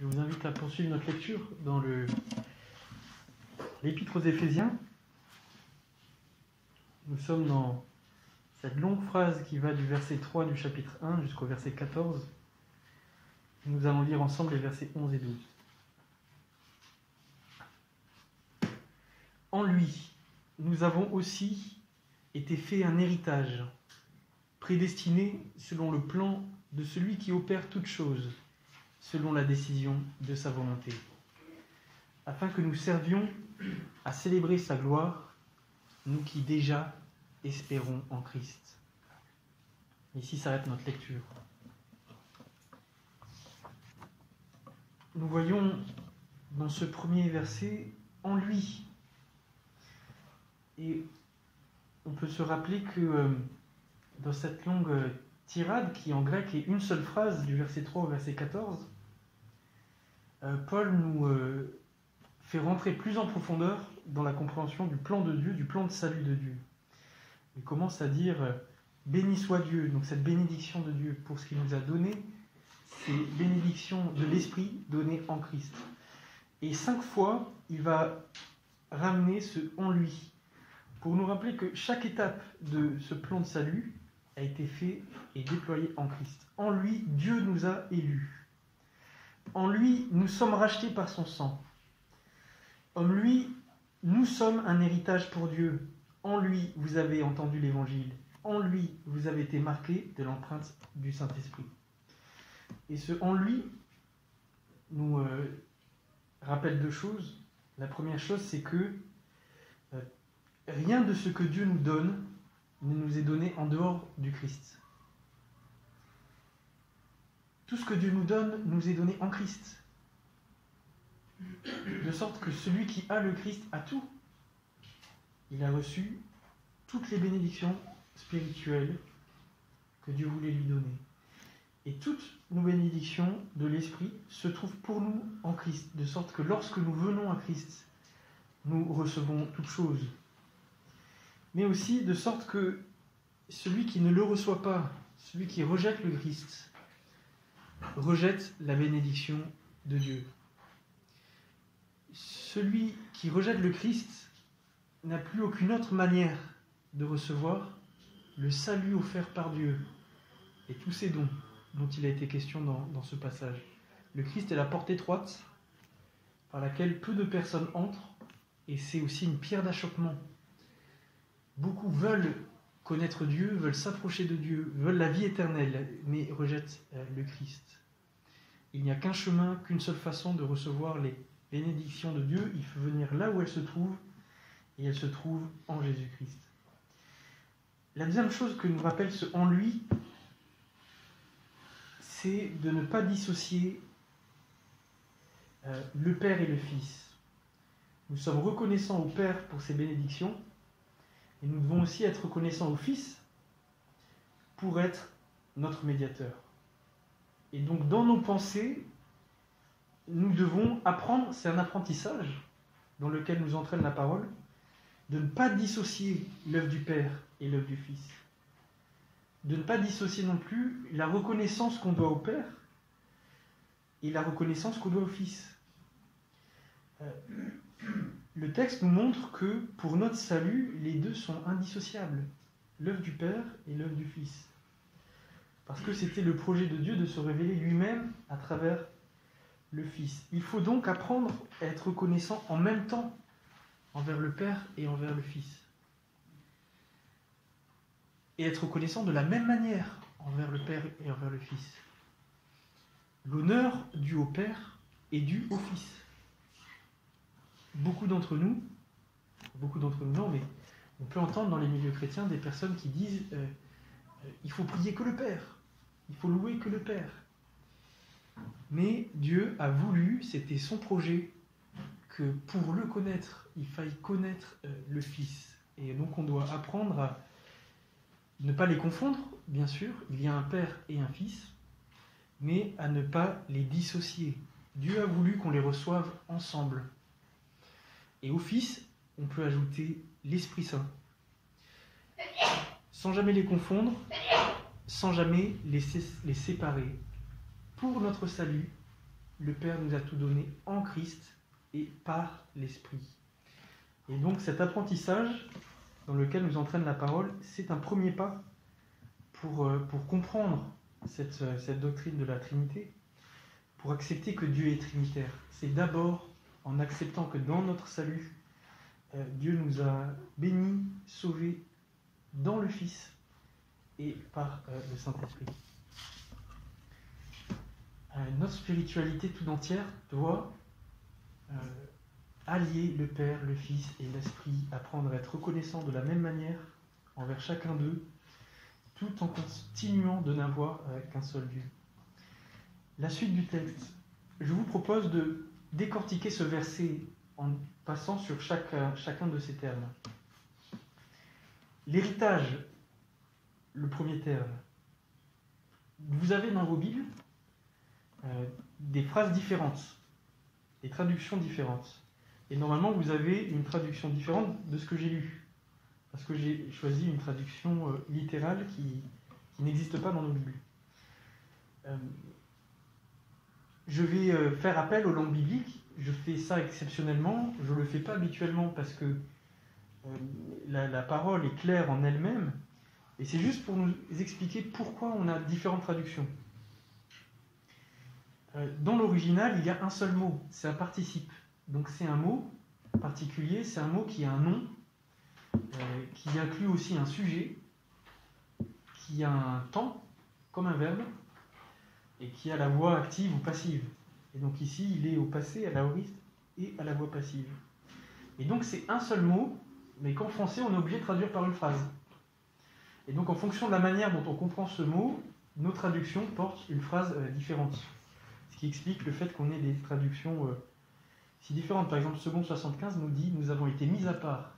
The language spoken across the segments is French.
Je vous invite à poursuivre notre lecture dans l'Épître aux Éphésiens. Nous sommes dans cette longue phrase qui va du verset 3 du chapitre 1 jusqu'au verset 14. Nous allons lire ensemble les versets 11 et 12. En lui, nous avons aussi été fait un héritage, prédestiné selon le plan de celui qui opère toutes choses, selon la décision de sa volonté, afin que nous servions à célébrer sa gloire, nous qui déjà espérons en Christ. Ici s'arrête notre lecture. Nous voyons dans ce premier verset « en lui ». Et on peut se rappeler que dans cette longue tirade, qui en grec est une seule phrase, du verset 3 au verset 14, Paul nous fait rentrer plus en profondeur dans la compréhension du plan de Dieu, du plan de salut de Dieu. Il commence à dire « Béni soit Dieu », donc cette bénédiction de Dieu pour ce qu'il nous a donné, c'est bénédiction de l'Esprit donné en Christ. Et 5 fois, il va ramener ce « en lui », pour nous rappeler que chaque étape de ce plan de salut a été fait et déployé en Christ. En lui, Dieu nous a élus. En lui, nous sommes rachetés par son sang. En lui, nous sommes un héritage pour Dieu. En lui, vous avez entendu l'Évangile. En lui, vous avez été marqués de l'empreinte du Saint-Esprit. Et ce « en lui » nous rappelle 2 choses. La première chose, c'est que rien de ce que Dieu nous donne ne nous est donné en dehors du Christ. Tout ce que Dieu nous donne nous est donné en Christ. De sorte que celui qui a le Christ a tout. Il a reçu toutes les bénédictions spirituelles que Dieu voulait lui donner. Et toutes nos bénédictions de l'Esprit se trouvent pour nous en Christ. De sorte que lorsque nous venons à Christ, nous recevons toutes choses. Mais aussi de sorte que celui qui ne le reçoit pas, celui qui rejette le Christ, rejette la bénédiction de Dieu. Celui qui rejette le Christ n'a plus aucune autre manière de recevoir le salut offert par Dieu et tous ces dons dont il a été question dans ce passage. Le Christ est la porte étroite par laquelle peu de personnes entrent, et c'est aussi une pierre d'achoppement. Beaucoup veulent connaître Dieu, veulent s'approcher de Dieu, veulent la vie éternelle, mais rejettent le Christ. Il n'y a qu'un chemin, qu'une seule façon de recevoir les bénédictions de Dieu. Il faut venir là où elles se trouvent, et elles se trouvent en Jésus-Christ. La deuxième chose que nous rappelle ce « en lui », c'est de ne pas dissocier le Père et le Fils. Nous sommes reconnaissants au Père pour ses bénédictions, et nous devons aussi être reconnaissants au Fils pour être notre médiateur. Et donc dans nos pensées, nous devons apprendre, c'est un apprentissage dans lequel nous entraîne la parole, de ne pas dissocier l'œuvre du Père et l'œuvre du Fils. De ne pas dissocier non plus la reconnaissance qu'on doit au Père et la reconnaissance qu'on doit au Fils. Le texte nous montre que pour notre salut, les deux sont indissociables, l'œuvre du Père et l'œuvre du Fils. Parce que c'était le projet de Dieu de se révéler lui-même à travers le Fils. Il faut donc apprendre à être reconnaissant en même temps envers le Père et envers le Fils. Et être reconnaissant de la même manière envers le Père et envers le Fils. L'honneur dû au Père est dû au Fils. Beaucoup d'entre nous non, mais on peut entendre dans les milieux chrétiens des personnes qui disent il faut prier que le Père, il faut louer que le Père. Mais Dieu a voulu, c'était son projet, que pour le connaître, il faille connaître le Fils. Et donc on doit apprendre à ne pas les confondre, bien sûr, il y a un Père et un Fils, mais à ne pas les dissocier. Dieu a voulu qu'on les reçoive ensemble. Et au Fils, on peut ajouter l'Esprit Saint. Sans jamais les confondre, sans jamais les séparer. Pour notre salut, le Père nous a tout donné en Christ et par l'Esprit. Et donc cet apprentissage dans lequel nous entraîne la parole, c'est un premier pas pour comprendre cette doctrine de la Trinité, pour accepter que Dieu est trinitaire. C'est d'abord en acceptant que dans notre salut, Dieu nous a bénis, sauvés dans le Fils et par le Saint-Esprit. Notre spiritualité tout entière doit allier le Père, le Fils et l'Esprit, apprendre à être reconnaissant de la même manière envers chacun d'eux, tout en continuant de n'avoir qu'un seul Dieu. La suite du texte. Je vous propose de décortiquer ce verset en passant sur chacun de ces termes. L'héritage, le premier terme. Vous avez dans vos Bibles des phrases différentes, des traductions différentes. Et normalement, vous avez une traduction différente de ce que j'ai lu. Parce que j'ai choisi une traduction littérale qui n'existe pas dans nos Bibles. Je vais faire appel aux langues bibliques. Je fais ça exceptionnellement. Je ne le fais pas habituellement parce que la parole est claire en elle-même. Et c'est juste pour nous expliquer pourquoi on a différentes traductions. Dans l'original, il y a un seul mot, c'est un participe. Donc c'est un mot particulier, c'est un mot qui a un nom, qui inclut aussi un sujet, qui a un temps, comme un verbe, et qui a la voix active ou passive. Et donc ici, il est au passé, à l'aoriste et à la voix passive. Et donc c'est un seul mot, mais qu'en français, on est obligé de traduire par une phrase. Et donc en fonction de la manière dont on comprend ce mot, nos traductions portent une phrase différente. Ce qui explique le fait qu'on ait des traductions si différentes. Par exemple, Second 75 nous dit « Nous avons été mis à part »,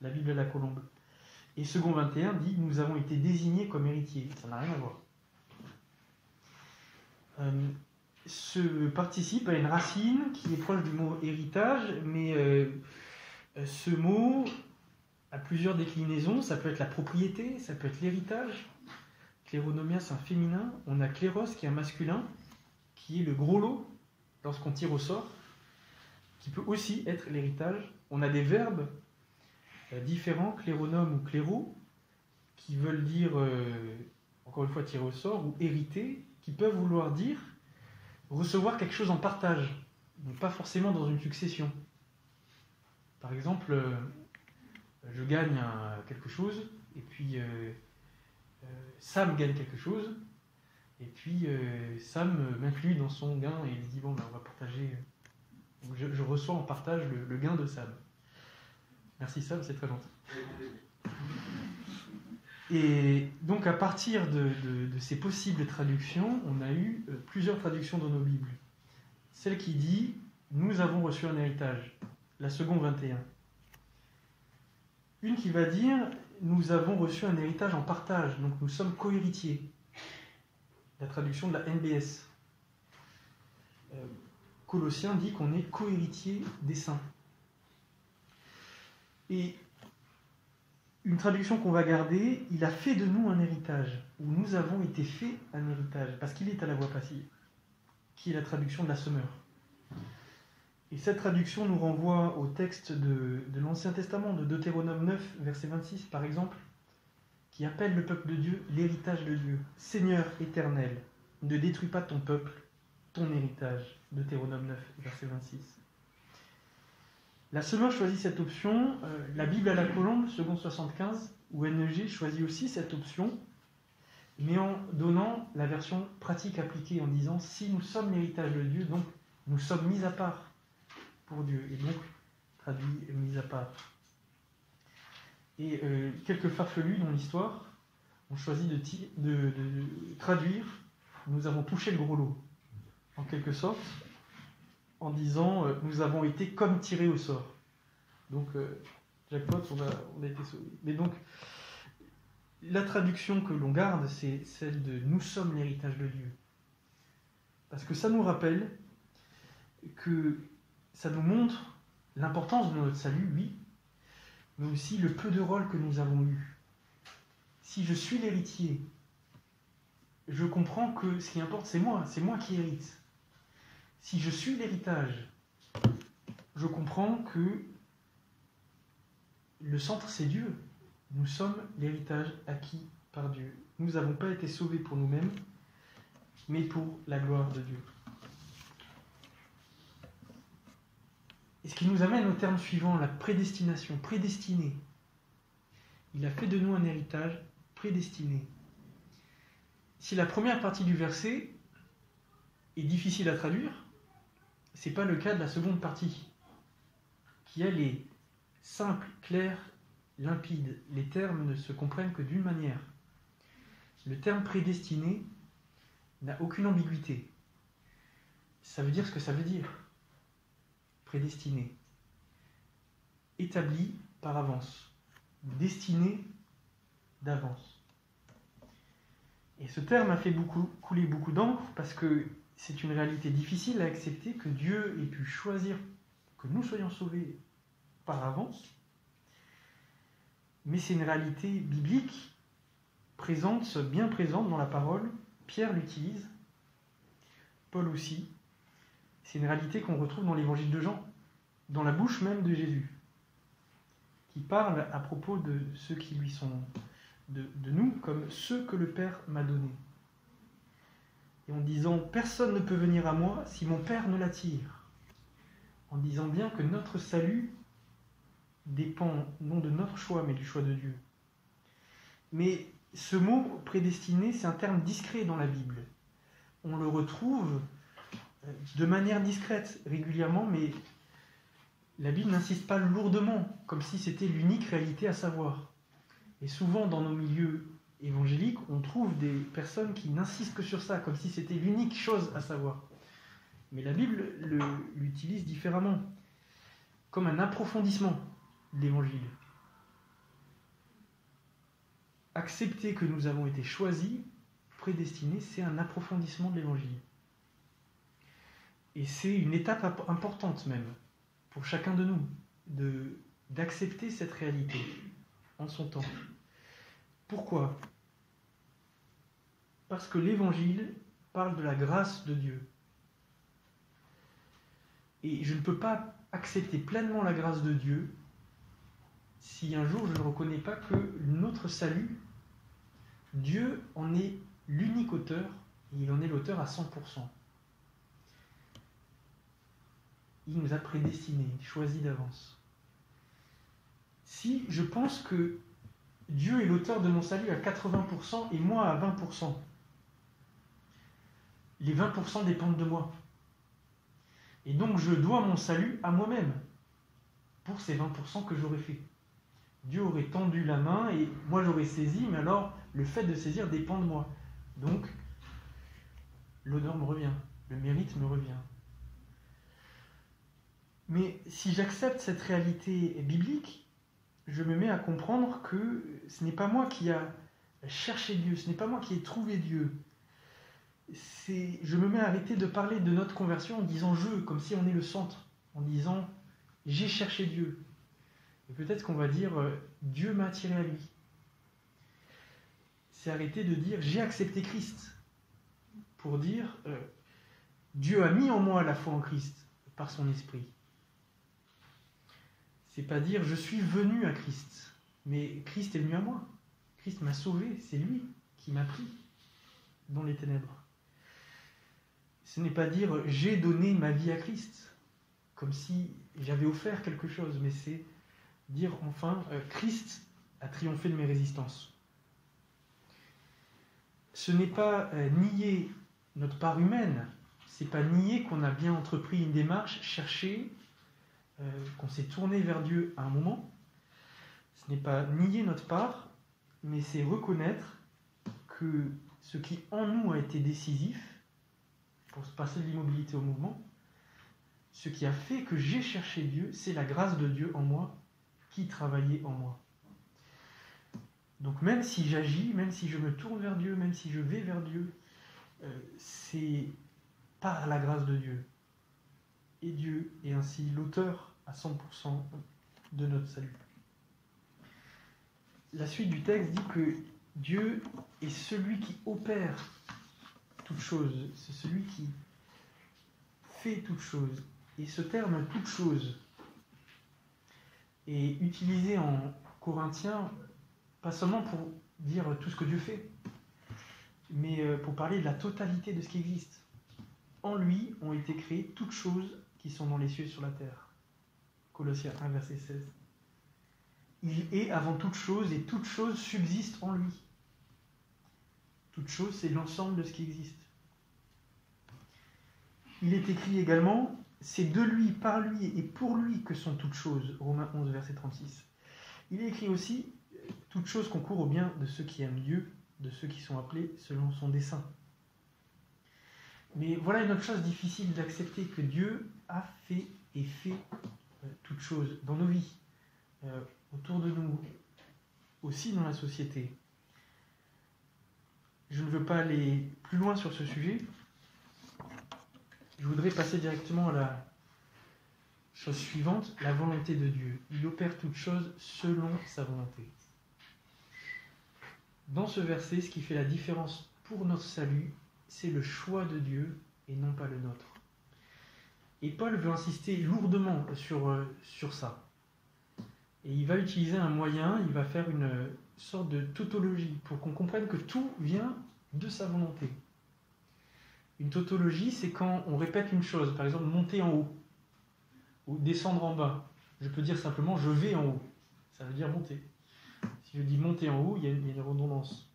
la Bible à la colombe. Et Second 21 dit « Nous avons été désignés comme héritiers ». Ça n'a rien à voir. Ce participe a une racine qui est proche du mot « héritage », mais ce mot a plusieurs déclinaisons. Ça peut être la propriété, ça peut être l'héritage. Cléronomia, c'est un féminin. On a cléros, qui est un masculin, qui est le gros lot, lorsqu'on tire au sort, qui peut aussi être l'héritage. On a des verbes différents, cléronome ou cléro, qui veulent dire, encore une fois, tirer au sort, ou hériter, qui peuvent vouloir dire recevoir quelque chose en partage, donc pas forcément dans une succession. Par exemple, je gagne quelque chose, et puis Sam gagne quelque chose, et puis Sam m'inclut dans son gain, et il dit bon, ben, on va partager. Donc je reçois en partage le gain de Sam. Merci Sam, c'est très gentil. Et donc à partir de ces possibles traductions, on a eu plusieurs traductions dans nos Bibles. Celle qui dit « Nous avons reçu un héritage », la seconde 21. Une qui va dire « Nous avons reçu un héritage en partage », donc nous sommes co-héritiers. La traduction de la NBS. Colossiens dit qu'on est co-héritier des saints. Et une traduction qu'on va garder, il a fait de nous un héritage, ou nous avons été fait un héritage, parce qu'il est à la voix passive, qui est la traduction de la Semeur. Et cette traduction nous renvoie au texte de l'Ancien Testament, de Deutéronome 9, verset 26 par exemple, qui appelle le peuple de Dieu l'héritage de Dieu. Seigneur éternel, ne détruis pas ton peuple, ton héritage. Deutéronome 9, verset 26. La Semeur choisit cette option, la Bible à la colombe, second 75, ou NEG choisit aussi cette option, mais en donnant la version pratique appliquée, en disant si nous sommes l'héritage de Dieu, donc nous sommes mis à part pour Dieu, et donc traduit mis à part. Et quelques farfelus dans l'histoire ont choisi de traduire nous avons touché le gros lot, en quelque sorte, en disant nous avons été comme tirés au sort. Donc, jackpot, on a été sauvés. Mais donc, la traduction que l'on garde, c'est celle de nous sommes l'héritage de Dieu. Parce que ça nous rappelle que ça nous montre l'importance de notre salut, oui, mais aussi le peu de rôle que nous avons eu. Si je suis l'héritier, je comprends que ce qui importe, c'est moi qui hérite. Si je suis l'héritage, je comprends que le centre, c'est Dieu. Nous sommes l'héritage acquis par Dieu. Nous n'avons pas été sauvés pour nous-mêmes, mais pour la gloire de Dieu. Et ce qui nous amène au terme suivant, la prédestination, prédestiné. Il a fait de nous un héritage prédestiné. Si la première partie du verset est difficile à traduire, ce n'est pas le cas de la seconde partie, qui elle est simple, claire, limpide. Les termes ne se comprennent que d'une manière. Le terme prédestiné n'a aucune ambiguïté. Ça veut dire ce que ça veut dire. Prédestiné. Établi par avance. Destiné d'avance. Et ce terme a fait couler beaucoup d'encre parce que c'est une réalité difficile à accepter que Dieu ait pu choisir que nous soyons sauvés par avance. Mais c'est une réalité biblique bien présente dans la parole. Pierre l'utilise, Paul aussi. C'est une réalité qu'on retrouve dans l'évangile de Jean, dans la bouche même de Jésus, qui parle à propos de ceux qui lui sont de nous comme ceux que le Père m'a donnés. Et en disant « Personne ne peut venir à moi si mon Père ne l'attire ». En disant bien que notre salut dépend non de notre choix, mais du choix de Dieu. Mais ce mot « prédestiné », c'est un terme discret dans la Bible. On le retrouve de manière discrète, régulièrement, mais la Bible n'insiste pas lourdement, comme si c'était l'unique réalité à savoir. Et souvent, dans nos milieux évangéliques, on trouve des personnes qui n'insistent que sur ça, comme si c'était l'unique chose à savoir. Mais la Bible l'utilise différemment, comme un approfondissement de l'Évangile. Accepter que nous avons été choisis, prédestinés, c'est un approfondissement de l'Évangile. Et c'est une étape importante même, pour chacun de nous, d'accepter cette réalité en son temps. Pourquoi ? Parce que l'Évangile parle de la grâce de Dieu. Et je ne peux pas accepter pleinement la grâce de Dieu si un jour je ne reconnais pas que notre salut, Dieu en est l'unique auteur, et il en est l'auteur à 100%. Il nous a prédestinés, choisis d'avance. Si je pense que Dieu est l'auteur de mon salut à 80% et moi à 20%, les 20% dépendent de moi. Et donc je dois mon salut à moi-même pour ces 20% que j'aurais fait. Dieu aurait tendu la main et moi j'aurais saisi, mais alors le fait de saisir dépend de moi. Donc l'honneur me revient, le mérite me revient. Mais si j'accepte cette réalité biblique, je me mets à comprendre que ce n'est pas moi qui a cherché Dieu, ce n'est pas moi qui ai trouvé Dieu. Je me mets à arrêter de parler de notre conversion en disant « je », comme si on est le centre, en disant « j'ai cherché Dieu ». Et peut-être qu'on va dire « Dieu m'a attiré à lui ». C'est arrêter de dire « j'ai accepté Christ », pour dire « Dieu a mis en moi la foi en Christ par son esprit ». C'est pas dire « je suis venu à Christ », mais Christ est venu à moi. Christ m'a sauvé, c'est lui qui m'a pris dans les ténèbres. Ce n'est pas dire « j'ai donné ma vie à Christ », comme si j'avais offert quelque chose, mais c'est dire enfin « Christ a triomphé de mes résistances ». Ce n'est pas nier notre part humaine, c'est pas nier qu'on a bien entrepris une démarche, cherché, qu'on s'est tourné vers Dieu à un moment. Ce n'est pas nier notre part, mais c'est reconnaître que ce qui en nous a été décisif, pour se passer de l'immobilité au mouvement, ce qui a fait que j'ai cherché Dieu, c'est la grâce de Dieu en moi, qui travaillait en moi. Donc même si j'agis, même si je me tourne vers Dieu, même si je vais vers Dieu, c'est par la grâce de Dieu. Et Dieu est ainsi l'auteur à 100% de notre salut. La suite du texte dit que Dieu est celui qui opère toute chose. C'est celui qui fait toutes choses. Et ce terme « toute chose » est utilisé en Corinthiens, pas seulement pour dire tout ce que Dieu fait, mais pour parler de la totalité de ce qui existe. En lui ont été créées toutes choses qui sont dans les cieux et sur la terre. Colossiens 1, verset 16. Il est avant toute chose et toute chose subsiste en lui. Toute chose, c'est l'ensemble de ce qui existe. Il est écrit également, c'est de lui, par lui et pour lui que sont toutes choses. Romains 11, verset 36. Il est écrit aussi, toutes choses concourent au bien de ceux qui aiment Dieu, de ceux qui sont appelés selon son dessein. Mais voilà une autre chose difficile d'accepter, que Dieu a fait et fait toutes choses dans nos vies, autour de nous, aussi dans la société. Je ne veux pas aller plus loin sur ce sujet. Je voudrais passer directement à la chose suivante, la volonté de Dieu. Il opère toutes choses selon sa volonté. Dans ce verset, ce qui fait la différence pour notre salut, c'est le choix de Dieu et non pas le nôtre. Et Paul veut insister lourdement sur ça. Et il va utiliser un moyen, il va faire une sorte de tautologie pour qu'on comprenne que tout vient de sa volonté. Une tautologie, c'est quand on répète une chose, par exemple monter en haut ou descendre en bas. Je peux dire simplement je vais en haut, ça veut dire monter. Si je dis monter en haut, il y a une redondance.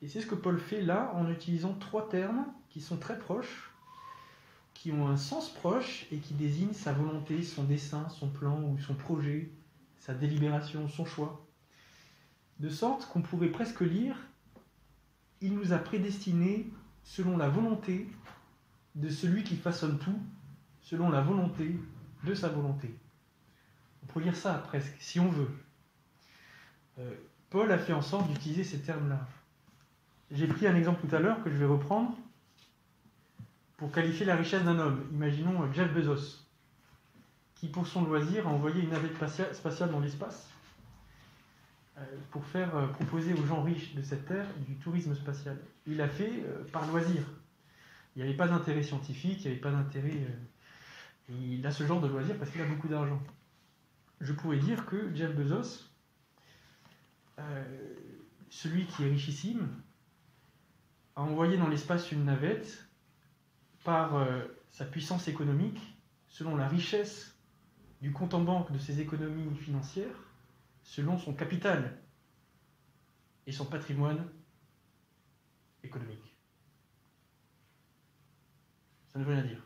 Et c'est ce que Paul fait là en utilisant trois termes qui sont très proches, qui ont un sens proche et qui désignent sa volonté, son dessein, son plan ou son projet, sa délibération, son choix. De sorte qu'on pourrait presque lire « Il nous a prédestinés selon la volonté de celui qui façonne tout, selon la volonté de sa volonté. » On pourrait lire ça presque, si on veut. Paul a fait en sorte d'utiliser ces termes-là. J'ai pris un exemple tout à l'heure que je vais reprendre pour qualifier la richesse d'un homme. Imaginons Jeff Bezos, qui pour son loisir a envoyé une navette spatiale dans l'espace pour faire proposer aux gens riches de cette terre du tourisme spatial. Il l'a fait par loisir. Il n'y avait pas d'intérêt scientifique, il n'y avait pas d'intérêt... il a ce genre de loisir parce qu'il a beaucoup d'argent. Je pourrais dire que Jeff Bezos, celui qui est richissime, a envoyé dans l'espace une navette par sa puissance économique, selon la richesse du compte en banque de ses économies financières, selon son capital et son patrimoine économique. Ça ne veut rien dire.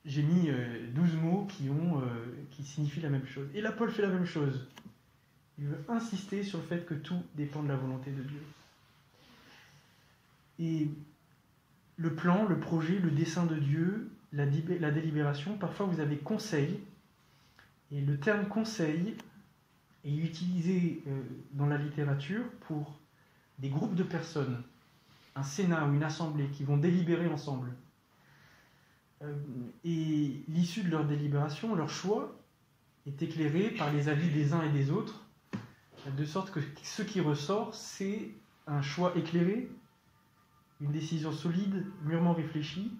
J'ai mis 12 mots qui signifient la même chose. Et là, Paul fait la même chose. Il veut insister sur le fait que tout dépend de la volonté de Dieu. Et le plan, le projet, le dessein de Dieu, la délibération, parfois vous avez conseil. Et le terme conseil est utilisé dans la littérature pour des groupes de personnes, un sénat ou une assemblée qui vont délibérer ensemble. Et l'issue de leur délibération, leur choix, est éclairé par les avis des uns et des autres, de sorte que ce qui ressort, c'est un choix éclairé, une décision solide, mûrement réfléchie,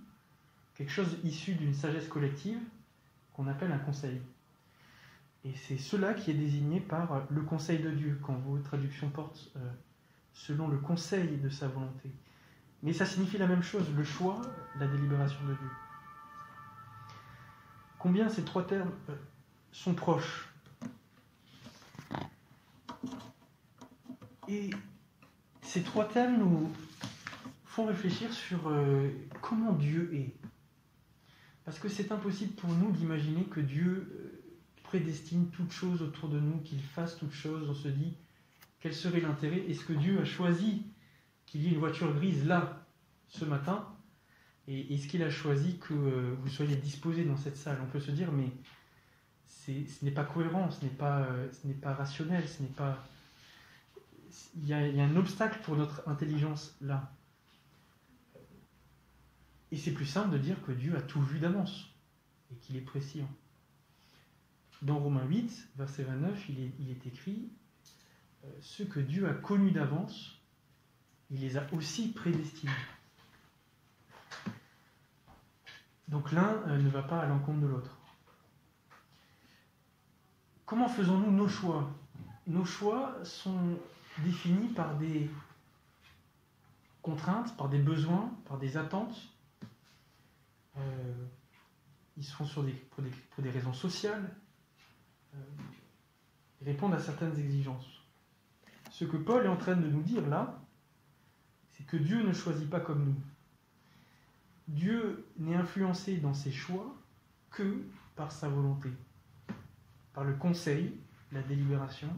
quelque chose issu d'une sagesse collective qu'on appelle un conseil. Et c'est cela qui est désigné par le conseil de Dieu, quand vos traductions portent selon le conseil de sa volonté. Mais ça signifie la même chose, le choix, la délibération de Dieu. Combien ces trois termes sont proches. Et ces trois termes nous font réfléchir sur comment Dieu est. Parce que c'est impossible pour nous d'imaginer que Dieu prédestine toutes choses autour de nous, qu'il fasse toutes choses. On se dit, quel serait l'intérêt? Est-ce que Dieu a choisi qu'il y ait une voiture grise là, ce matin? Et est-ce qu'il a choisi que vous soyez disposés dans cette salle? On peut se dire, mais ce n'est pas cohérent, ce n'est pas rationnel, il y a un obstacle pour notre intelligence là. Et c'est plus simple de dire que Dieu a tout vu d'avance et qu'il est prescient. Dans Romains 8, verset 29, il est écrit « Ceux que Dieu a connus d'avance, il les a aussi prédestinés. » Donc l'un ne va pas à l'encontre de l'autre. Comment faisons-nous nos choix? Nos choix sont définis par des contraintes, par des besoins, par des attentes. Ils sont pour des raisons sociales. Ils répondent à certaines exigences. Ce que Paul est en train de nous dire là, c'est que Dieu ne choisit pas comme nous. Dieu n'est influencé dans ses choix que par sa volonté, par le conseil, la délibération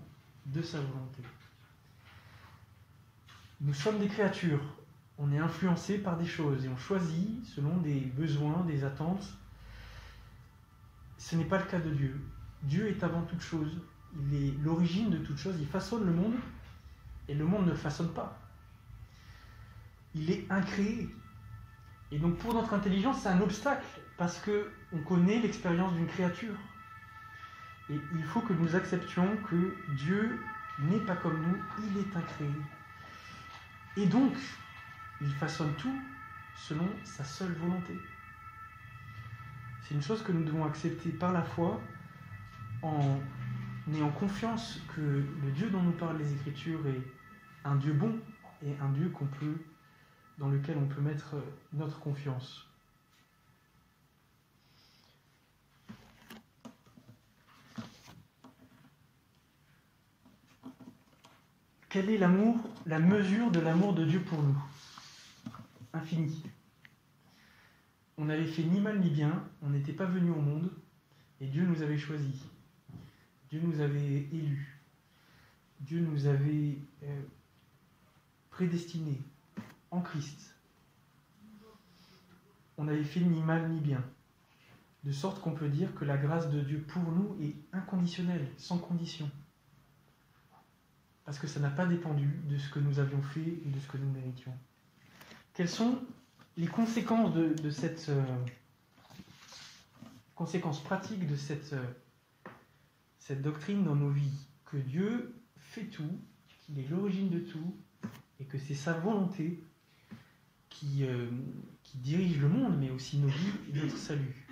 de sa volonté. Nous sommes des créatures, on est influencé par des choses et on choisit selon des besoins, des attentes. Ce n'est pas le cas de Dieu. Dieu est avant toute chose, il est l'origine de toute chose, il façonne le monde et le monde ne le façonne pas. Il est incréé. Et donc pour notre intelligence, c'est un obstacle parce qu'on connaît l'expérience d'une créature. Et il faut que nous acceptions que Dieu n'est pas comme nous, il est incréé. Et donc, il façonne tout selon sa seule volonté. C'est une chose que nous devons accepter par la foi en ayant confiance que le Dieu dont nous parlent les Écritures est un Dieu bon et un Dieu dans lequel on peut mettre notre confiance. Quel est l'amour, la mesure de l'amour de Dieu pour nous? Infini. On n'avait fait ni mal ni bien, on n'était pas venu au monde, et Dieu nous avait choisis. Dieu nous avait élus. Dieu nous avait prédestinés en Christ. On n'avait fait ni mal ni bien. De sorte qu'on peut dire que la grâce de Dieu pour nous est inconditionnelle, sans condition. Parce que ça n'a pas dépendu de ce que nous avions fait et de ce que nous méritions. Quelles sont les conséquences de cette conséquences pratiques de cette doctrine dans nos vies? Que Dieu fait tout, qu'il est l'origine de tout, et que c'est sa volonté qui dirige le monde, mais aussi nos vies et notre salut.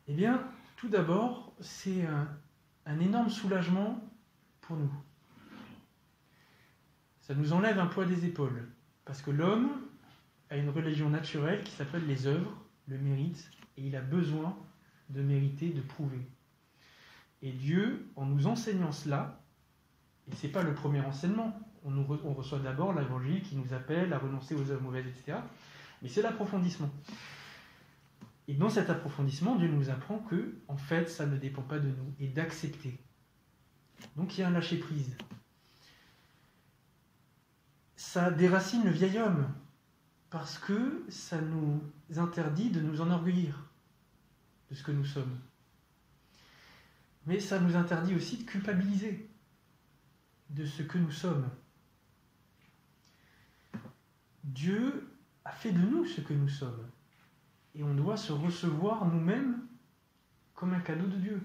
Eh bien, tout d'abord, c'est un énorme soulagement pour nous. Ça nous enlève un poids des épaules, parce que l'homme a une religion naturelle qui s'appelle les œuvres, le mérite, et il a besoin de mériter, de prouver. Et Dieu, en nous enseignant cela, et ce n'est pas le premier enseignement, on reçoit d'abord l'évangile qui nous appelle à renoncer aux œuvres mauvaises, etc. Mais c'est l'approfondissement. Et dans cet approfondissement, Dieu nous apprend que, en fait, ça ne dépend pas de nous, et d'accepter. Donc il y a un lâcher-prise. Ça déracine le vieil homme, parce que ça nous interdit de nous enorgueillir de ce que nous sommes. Mais ça nous interdit aussi de culpabiliser de ce que nous sommes. Dieu a fait de nous ce que nous sommes. Et on doit se recevoir nous-mêmes comme un cadeau de Dieu.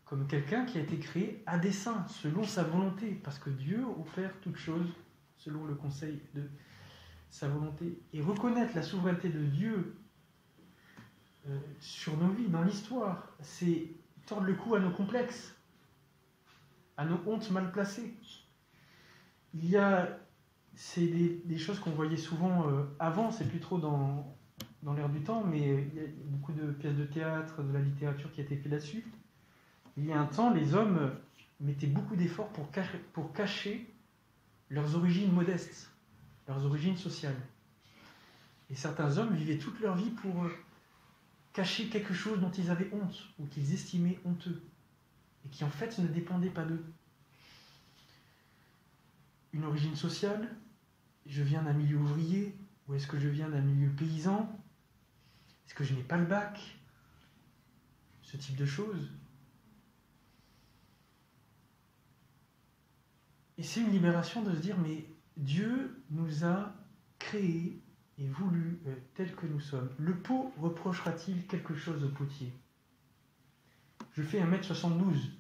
Comme quelqu'un qui a été créé à dessein, selon sa volonté. Parce que Dieu opère toutes choses selon le conseil de sa volonté. Et reconnaître la souveraineté de Dieu sur nos vies, dans l'histoire, c'est tordre le cou à nos complexes, à nos hontes mal placées. C'est des choses qu'on voyait souvent avant, c'est plus trop dans l'air du temps, mais il y a beaucoup de pièces de théâtre, de la littérature qui a été fait là-dessus. Il y a un temps, les hommes mettaient beaucoup d'efforts pour cacher leurs origines modestes, leurs origines sociales. Et certains hommes vivaient toute leur vie pour cacher quelque chose dont ils avaient honte, ou qu'ils estimaient honteux, et qui en fait ne dépendait pas d'eux. Une origine sociale, je viens d'un milieu ouvrier, ou est-ce que je viens d'un milieu paysan? Est-ce que je n'ai pas le bac? Ce type de choses. Et c'est une libération de se dire, mais Dieu nous a créés et voulus tels que nous sommes. Le pot reprochera-t-il quelque chose au potier? Je fais 1m72.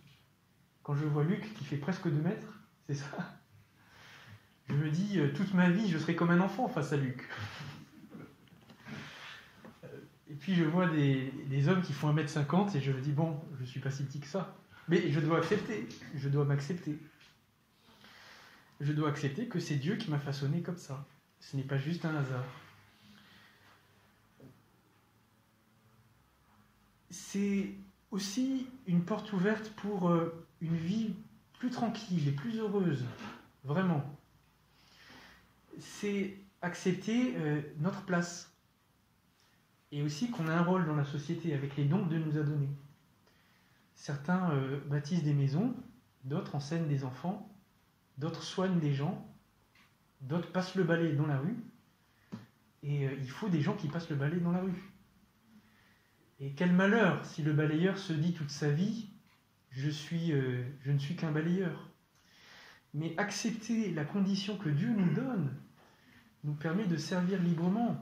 Quand je vois Luc qui fait presque 2 mètres, c'est ça. Je me dis, toute ma vie, je serai comme un enfant face à Luc. puis je vois des hommes qui font 1m50 et je me dis, bon, je ne suis pas si petit que ça. Mais je dois accepter, je dois m'accepter. Je dois accepter que c'est Dieu qui m'a façonné comme ça. Ce n'est pas juste un hasard. C'est aussi une porte ouverte pour une vie plus tranquille et plus heureuse, vraiment. C'est accepter notre place. Et aussi qu'on a un rôle dans la société avec les dons que Dieu nous a donnés. Certains bâtissent des maisons, d'autres enseignent des enfants, d'autres soignent des gens, d'autres passent le balai dans la rue. Et il faut des gens qui passent le balai dans la rue. Et quel malheur si le balayeur se dit toute sa vie « je ne suis qu'un balayeur ». Mais accepter la condition que Dieu nous donne nous permet de servir librement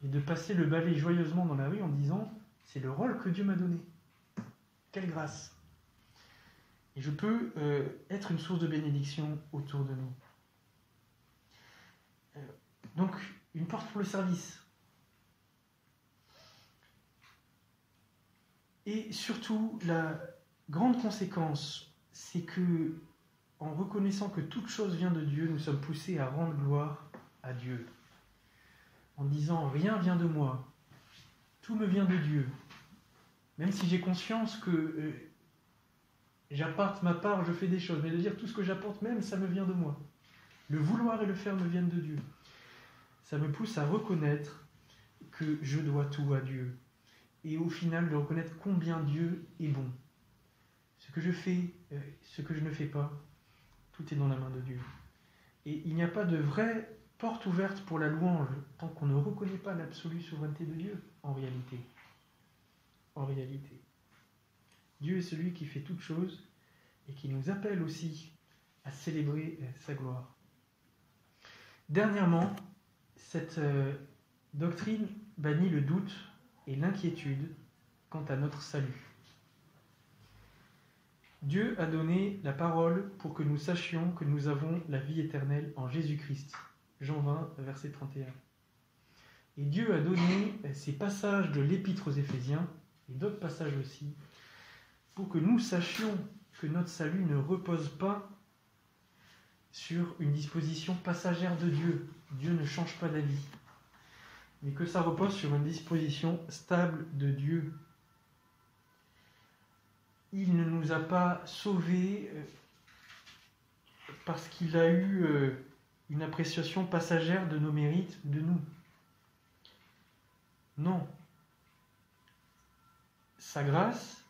et de passer le balai joyeusement dans la rue en disant « c'est le rôle que Dieu m'a donné ». Quelle grâce! Et je peux être une source de bénédiction autour de nous. Donc, une porte pour le service. Et surtout, la grande conséquence, c'est que, en reconnaissant que toute chose vient de Dieu, nous sommes poussés à rendre gloire à Dieu. En disant, rien vient de moi, tout me vient de Dieu. Même si j'ai conscience que j'apporte ma part, je fais des choses, mais de dire tout ce que j'apporte même, ça me vient de moi. Le vouloir et le faire me viennent de Dieu. Ça me pousse à reconnaître que je dois tout à Dieu. Et au final, de reconnaître combien Dieu est bon. Ce que je fais, ce que je ne fais pas, tout est dans la main de Dieu. Et il n'y a pas de vraie porte ouverte pour la louange tant qu'on ne reconnaît pas l'absolue souveraineté de Dieu, en réalité. En réalité. Dieu est celui qui fait toutes choses et qui nous appelle aussi à célébrer sa gloire. Dernièrement, cette doctrine bannit le doute et l'inquiétude quant à notre salut. Dieu a donné la parole pour que nous sachions que nous avons la vie éternelle en Jésus-Christ. Jean 20, verset 31. Et Dieu a donné ces passages de l'Épître aux Éphésiens, et d'autres passages aussi, pour que nous sachions que notre salut ne repose pas sur une disposition passagère de Dieu. Dieu ne change pas d'avis. Mais que ça repose sur une disposition stable de Dieu. Il ne nous a pas sauvés parce qu'il a eu une appréciation passagère de nos mérites, de nous. Non. Sa grâce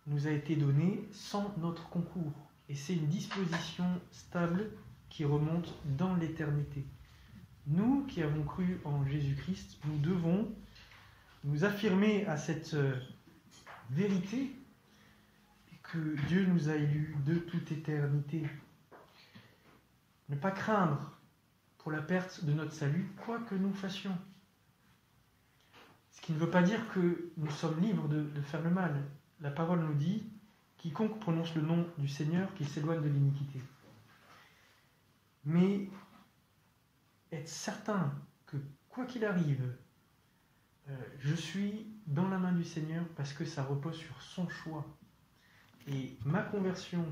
nous a été donnée sans notre concours. Et c'est une disposition stable qui remonte dans l'éternité. Nous qui avons cru en Jésus-Christ, nous devons nous affirmer à cette vérité que Dieu nous a élus de toute éternité. Ne pas craindre pour la perte de notre salut, quoi que nous fassions. Ce qui ne veut pas dire que nous sommes libres de faire le mal. La parole nous dit « Quiconque prononce le nom du Seigneur, qu'il s'éloigne de l'iniquité ». Mais être certain que, quoi qu'il arrive, je suis dans la main du Seigneur parce que ça repose sur son choix. Et ma conversion,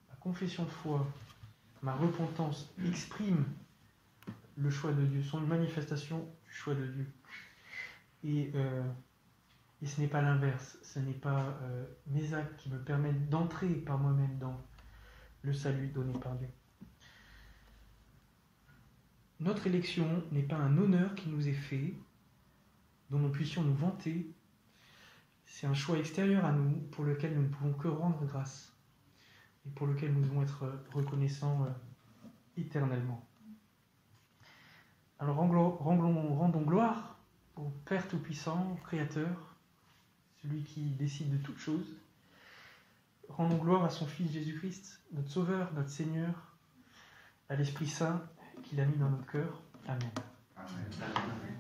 ma confession de foi, ma repentance exprime le choix de Dieu, sont une manifestation du choix de Dieu. Et ce n'est pas l'inverse, ce n'est pas mes actes qui me permettent d'entrer par moi-même dans le salut donné par Dieu. Notre élection n'est pas un honneur qui nous est fait, dont nous puissions nous vanter. C'est un choix extérieur à nous, pour lequel nous ne pouvons que rendre grâce, et pour lequel nous devons être reconnaissants éternellement. Alors rendons gloire au Père Tout-Puissant, au Créateur, celui qui décide de toutes choses. Rendons gloire à son Fils Jésus-Christ, notre Sauveur, notre Seigneur, à l'Esprit Saint qu'il a mis dans notre cœur. Amen. Amen.